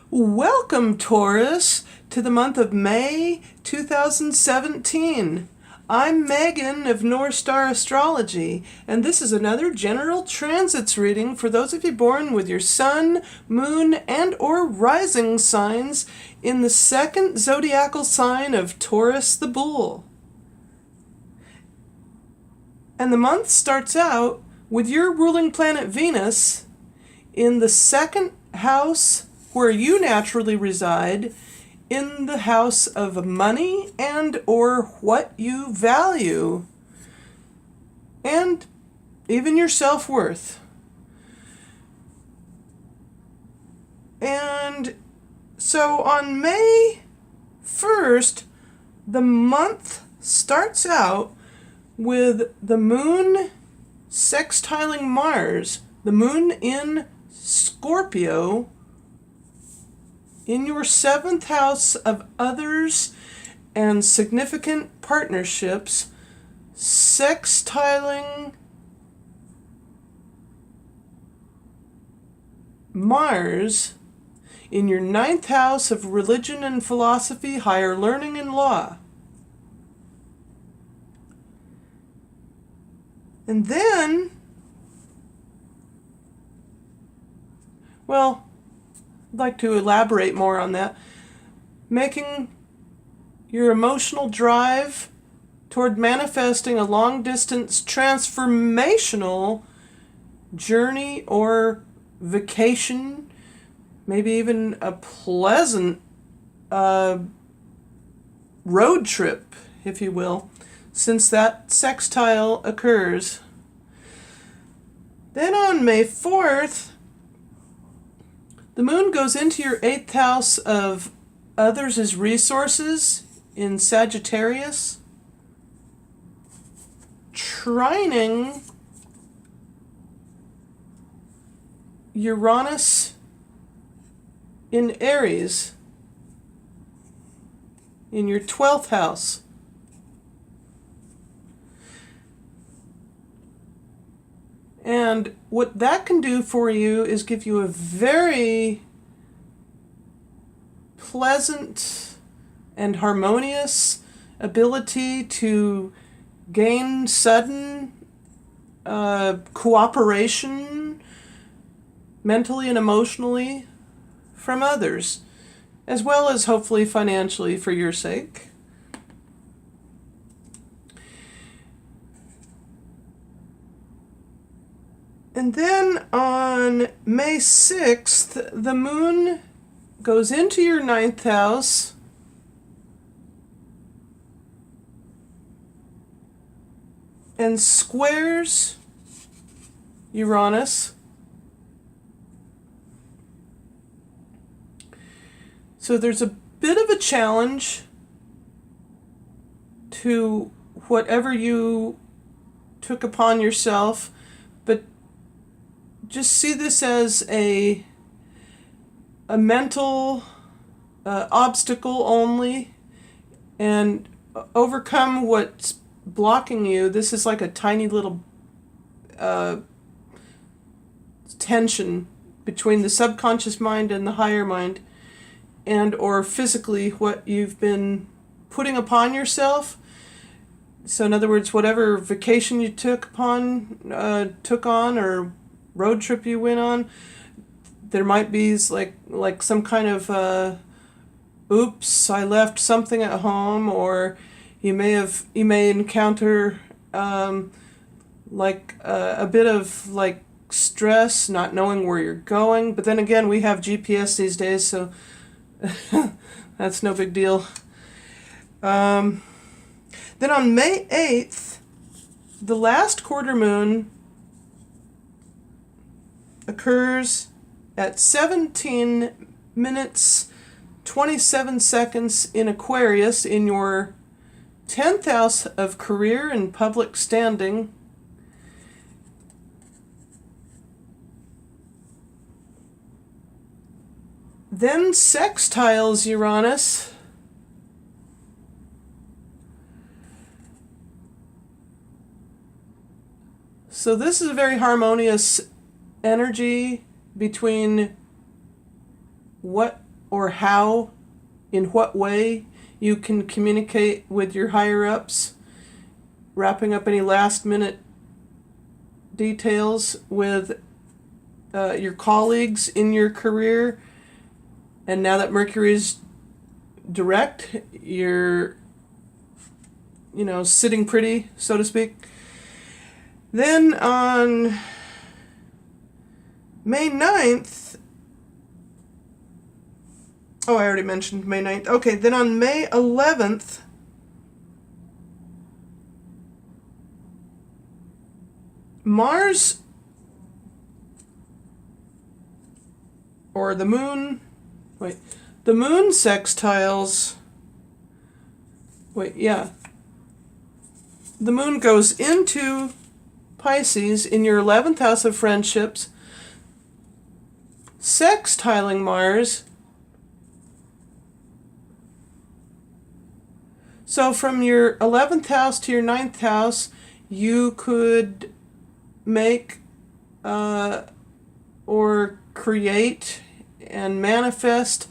Welcome, Taurus, to the month of May 2017. I'm Megan of North Star Astrology, and this is another general transits reading for those of you born with your sun, moon, and or rising signs in the second zodiacal sign of Taurus the Bull. And the month starts out with your ruling planet Venus in the second house where you naturally reside, in the house of money and or what you value, and even your self-worth. And so on May 1st, the month starts out with the moon sextiling Mars, the moon in Scorpio, in your seventh house of others and significant partnerships, sextiling Mars in your ninth house of religion and philosophy, higher learning and law. And then, well, I'd like to elaborate more on that. Making your emotional drive toward manifesting a long-distance transformational journey or vacation, maybe even a pleasant road trip, if you will, since that sextile occurs. Then on May 4th, the moon goes into your eighth house of others as resources in Sagittarius, trining Uranus in Aries in your 12th house. And what that can do for you is give you a very pleasant and harmonious ability to gain sudden cooperation mentally and emotionally from others, as well as hopefully financially for your sake. And then on May 6th, the moon goes into your ninth house and squares Uranus. So there's a bit of a challenge to whatever you took upon yourself, but just see this as a mental obstacle only, and overcome what's blocking you. This is like a tiny little tension between the subconscious mind and the higher mind, and or physically what you've been putting upon yourself. So in other words, whatever vacation you took on or road trip you went on, there might be like some kind of oops, I left something at home, or you may encounter a bit of like stress, not knowing where you're going. But then again, we have GPS these days, so that's no big deal. Then on May 8th, the last quarter moon occurs at 17 minutes 27 seconds in Aquarius in your 10th house of career and public standing. Then sextiles Uranus So this is a very harmonious energy between what or how, in what way you can communicate with your higher ups, wrapping up any last minute details with your colleagues in your career. And now that Mercury is direct, you're, sitting pretty, so to speak. Then on May 9th, I already mentioned May 9th. Okay, then on May 11th, Mars, or the moon, the moon sextiles, the moon goes into Pisces in your 11th house of friendships, sextiling Mars. So from your 11th house to your 9th house, you could make or create and manifest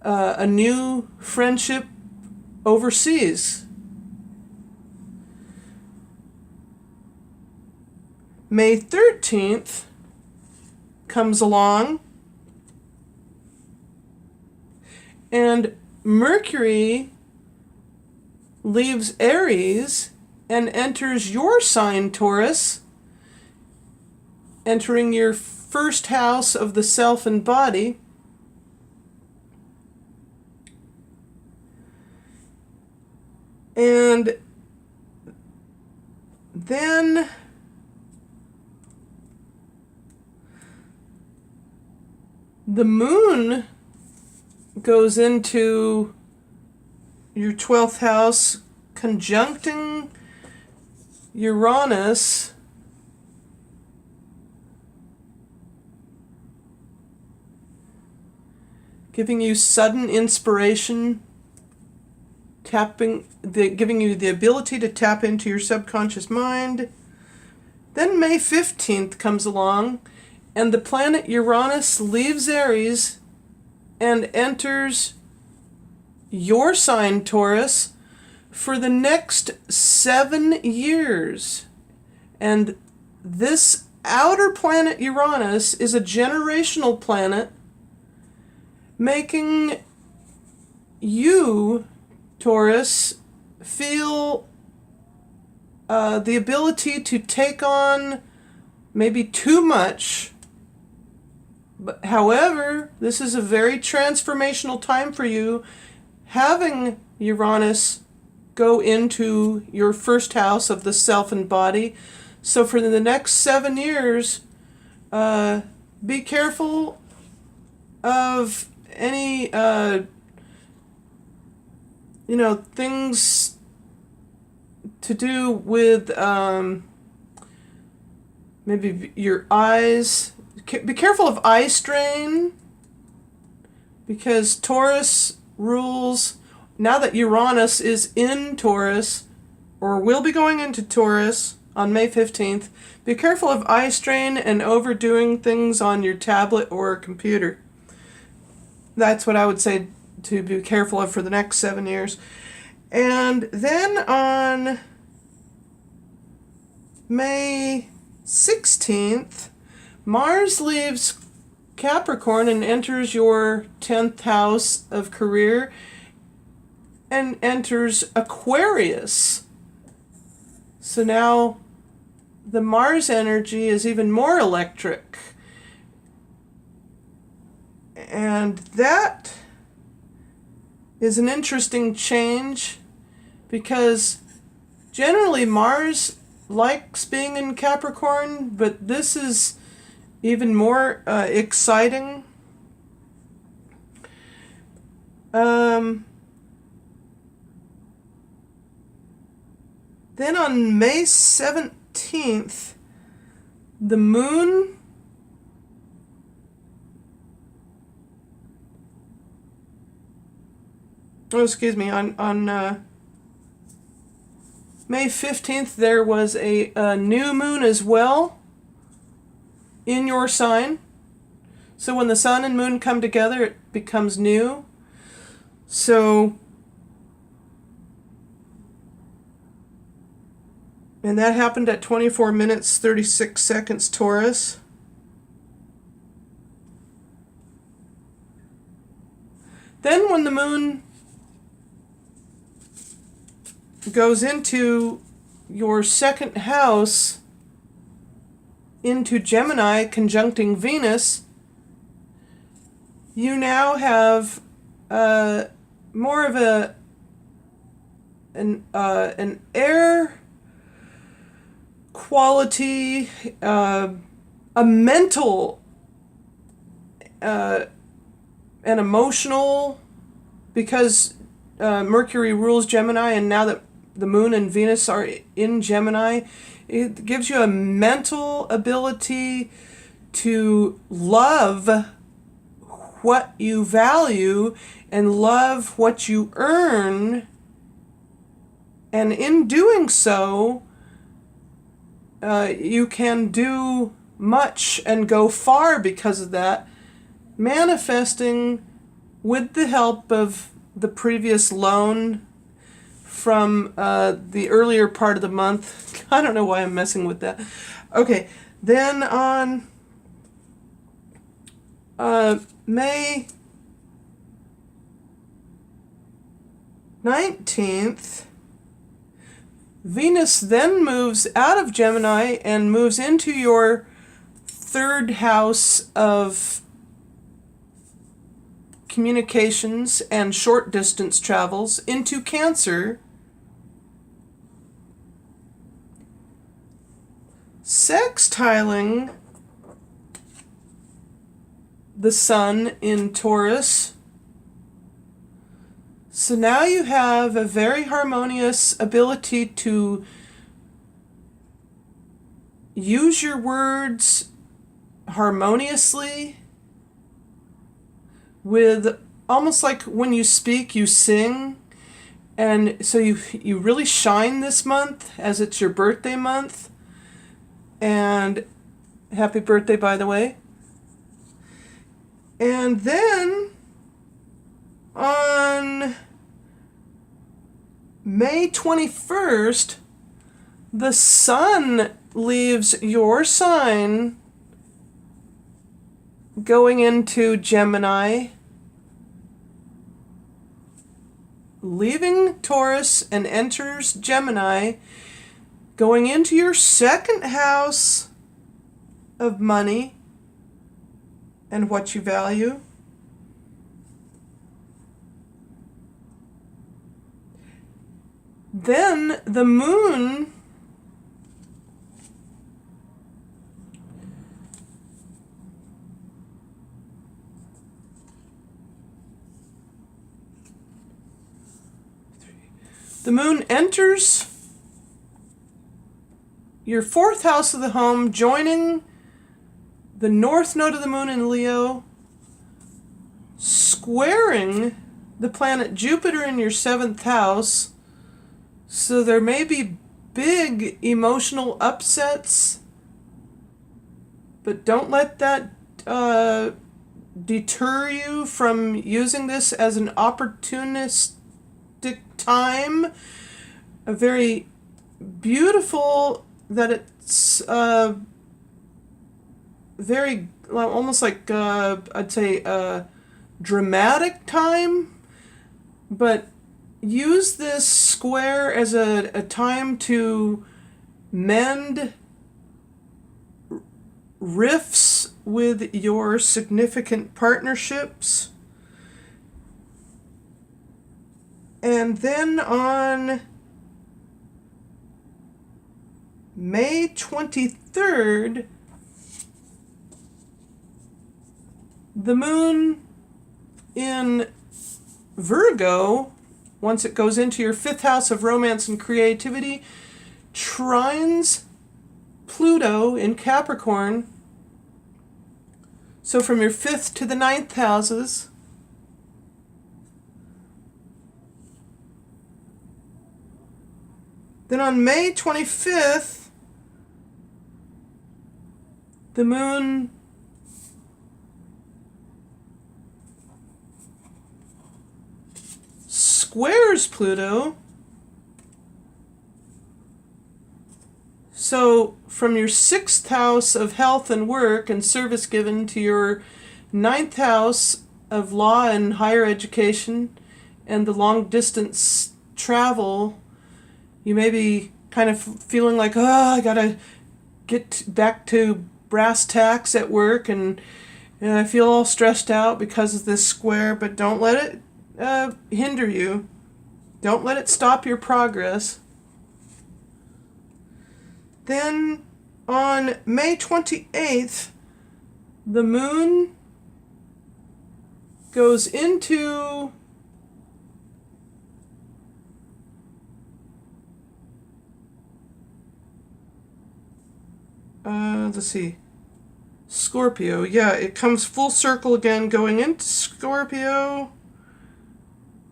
a new friendship overseas. May 13th comes along, and Mercury leaves Aries and enters your sign, Taurus, entering your first house of the self and body. And then the moon goes into your 12th house, conjuncting Uranus, giving you sudden inspiration, giving you the ability to tap into your subconscious mind. Then May 15th comes along, and the planet Uranus leaves Aries and enters your sign, Taurus, for the next 7 years. And this outer planet Uranus is a generational planet, making you, Taurus, feel the ability to take on maybe too much. But however, this is a very transformational time for you, having Uranus go into your first house of the self and body. So for the next 7 years, be careful of any things to do with maybe your eyes. Be careful of eye strain, because Taurus rules, now that Uranus is in Taurus, or will be going into Taurus on May 15th, be careful of eye strain and overdoing things on your tablet or computer. That's what I would say to be careful of for the next 7 years. And then on May 16th, Mars leaves Capricorn and enters your 10th house of career and enters Aquarius. So now the Mars energy is even more electric. And that is an interesting change, because generally Mars likes being in Capricorn, but this is even more exciting. Then on May 17th, the moon on May 15th, there was a new moon as well in your sign. So when the sun and moon come together, it becomes new. So, and that happened at 24 minutes, 36 seconds Taurus. Then when the moon goes into your second house, into Gemini, conjuncting Venus, you now have more of an air quality, a mental and emotional, because Mercury rules Gemini, and now that the moon and Venus are in Gemini, it gives you a mental ability to love what you value and love what you earn. And in doing so, you can do much and go far because of that, manifesting with the help of the previous loan from the earlier part of the month. I don't know why I'm messing with that. Okay, then on May 19th, Venus then moves out of Gemini and moves into your third house of communications and short distance travels, into Cancer, sextiling the sun in Taurus. So now you have a very harmonious ability to use your words harmoniously, with almost like when you speak, you sing. And so you really shine this month, as it's your birthday month. And happy birthday, by the way. And then on May 21st, the sun leaves your sign, going into Gemini, leaving Taurus and enters Gemini, going into your second house of money and what you value. Then the moon enters your fourth house of the home, joining the north node of the moon in Leo, squaring the planet Jupiter in your seventh house. So there may be big emotional upsets, but don't let that deter you from using this as an opportunistic time. A very beautiful, that it's very, almost like I'd say a dramatic time, but use this square as a time to mend rifts with your significant partnerships. And then on May 23rd, the moon in Virgo, once it goes into your fifth house of romance and creativity, trines Pluto in Capricorn. So from your fifth to the ninth houses. Then on May 25th, the moon squares Pluto. So from your 6th house of health and work and service given to your 9th house of law and higher education and the long distance travel, you may be kind of feeling like, oh, I gotta get back to brass tacks at work, and I feel all stressed out because of this square, but don't let it hinder you. Don't let it stop your progress. Then on May 28th, the moon goes into let's see, Scorpio. Yeah, it comes full circle again, going into Scorpio.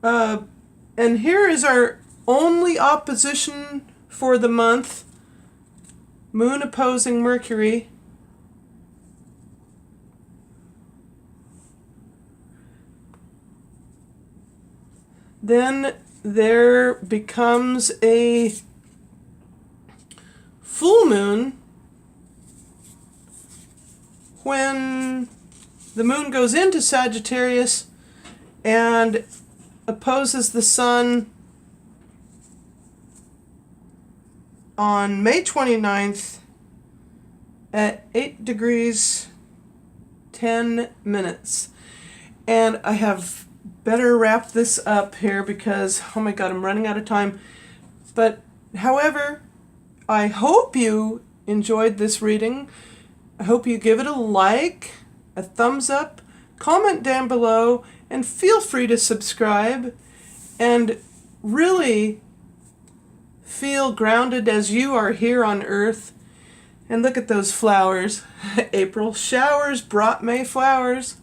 And here is our only opposition for the month. Moon opposing Mercury. Then there becomes a full moon when the moon goes into Sagittarius and opposes the sun on May 29th at 8 degrees 10 minutes. And I have better wrap this up here because, oh my God, I'm running out of time. But however, I hope you enjoyed this reading. I hope you give it a like, a thumbs up, comment down below, and feel free to subscribe. And really feel grounded as you are here on Earth. And look at those flowers. April showers brought May flowers.